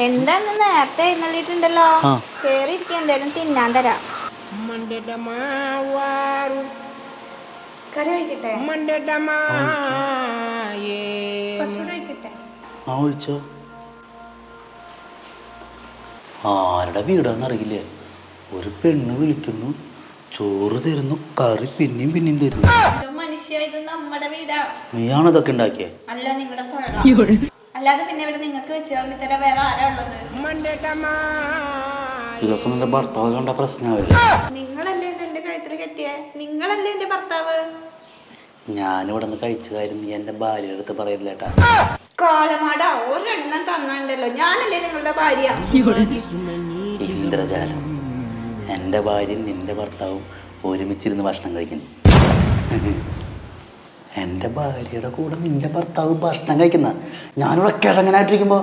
എന്താന്ന് നേരത്തെ എഴുന്നള്ളിട്ടുണ്ടല്ലോ. കേറിയിരിക്കാൻ എന്തായാലും തിന്നാൻ തരാം. കറി കഴിക്കട്ടെ? ഒഴിച്ചോ. ആരുടെ വീടാന്നറിയില്ലേ, ഒരു പെണ്ണ് വിളിക്കുന്നു, ചോറ് തരുന്നു, കറി പിന്നെയും പിന്നെയും തരുന്നു. മനുഷ്യ, ഇത് നമ്മുടെ വീടാ. നീയാണോ ഇതൊക്കെ ഉണ്ടാക്കിയേ? അല്ല, നിങ്ങളുടെ അല്ലാതെ പിന്നെ ഇവിടെ നിങ്ങൾക്ക് വെച്ച് തരാൻ വേറെ ആരാ ഉള്ളത്? ഇതൊക്കെ നിന്റെ ഭർത്താവ് കണ്ട പ്രശ്നമാവില്ല. നിങ്ങളല്ലേ എന്റെ കഴുത്തിൽ കെട്ടിയേ? നിങ്ങളല്ലേ എന്റെ ഭർത്താവ്? ഞാനിവിടെ നിന്ന് കഴിച്ച കാര്യം നീ എന്റെ ഭാര്യയുടെ അടുത്ത് പറയില്ലേട്ടാ. കാലമാടാ, ഒരെണ്ണം തന്നാണ്ടല്ലോ. ഞാനല്ലേ നിങ്ങളുടെ ഭാര്യ? ഇന്ദ്രജാലം. എന്റെ ഭാര്യയും നിന്റെ ഭർത്താവും ഒരുമിച്ചിരുന്ന് ഭക്ഷണം കഴിക്കുന്നു. എന്റെ ഭാര്യയുടെ കൂടെ നിന്റെ ഭർത്താവ് ഭക്ഷണം കഴിക്കുന്ന ഞാനിവിടെ കിഴങ്ങനായിട്ടിരിക്കുമ്പോ